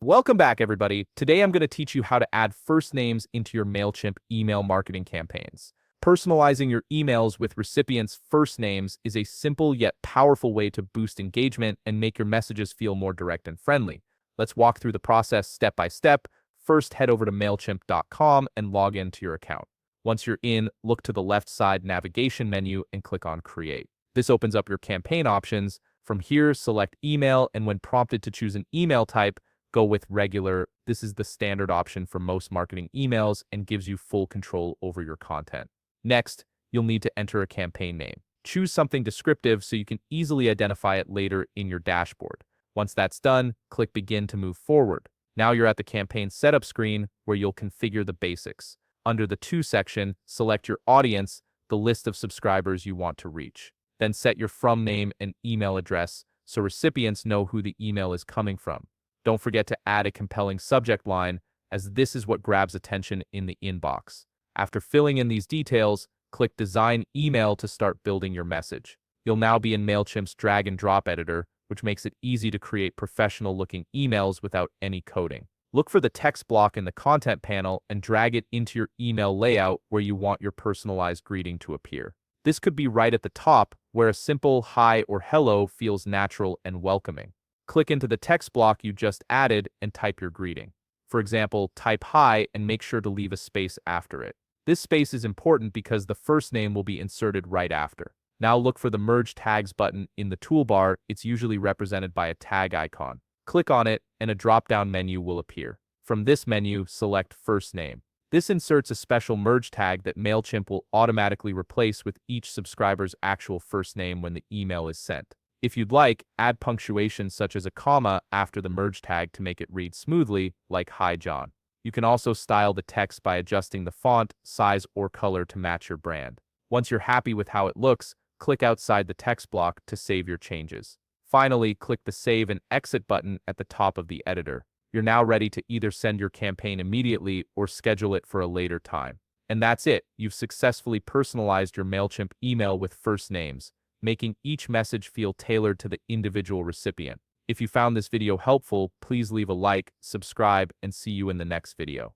Welcome back, everybody. Today I'm going to teach you how to add first names into your Mailchimp email marketing campaigns. Personalizing your emails with recipients' first names is a simple yet powerful way to boost engagement and make your messages feel more direct and friendly. Let's walk through the process step by step. First, head over to Mailchimp.com and log into your account. Once you're in, look to the left side navigation menu and click on Create. This opens up your campaign options. From here, select Email, and when prompted to choose an email type, go with regular. This is the standard option for most marketing emails and gives you full control over your content. Next, you'll need to enter a campaign name. Choose something descriptive so you can easily identify it later in your dashboard. Once that's done, click Begin to move forward. Now you're at the campaign setup screen where you'll configure the basics. Under the To section, select your audience, the list of subscribers you want to reach. Then set your from name and email address so recipients know who the email is coming from. Don't forget to add a compelling subject line, as this is what grabs attention in the inbox. After filling in these details, click Design Email to start building your message. You'll now be in Mailchimp's drag and drop editor, which makes it easy to create professional-looking emails without any coding. Look for the text block in the content panel and drag it into your email layout where you want your personalized greeting to appear. This could be right at the top, where a simple hi or hello feels natural and welcoming. Click into the text block you just added and type your greeting. For example, type hi and make sure to leave a space after it. This space is important because the first name will be inserted right after. Now look for the Merge Tags button in the toolbar. It's usually represented by a tag icon. Click on it and a drop-down menu will appear. From this menu, select First Name. This inserts a special merge tag that Mailchimp will automatically replace with each subscriber's actual first name when the email is sent. If you'd like, add punctuation such as a comma after the merge tag to make it read smoothly, like Hi John. You can also style the text by adjusting the font, size, or color to match your brand. Once you're happy with how it looks, click outside the text block to save your changes. Finally, click the Save and Exit button at the top of the editor. You're now ready to either send your campaign immediately or schedule it for a later time. And that's it. You've successfully personalized your Mailchimp email with first names, making each message feel tailored to the individual recipient. If you found this video helpful, please leave a like, subscribe, and see you in the next video.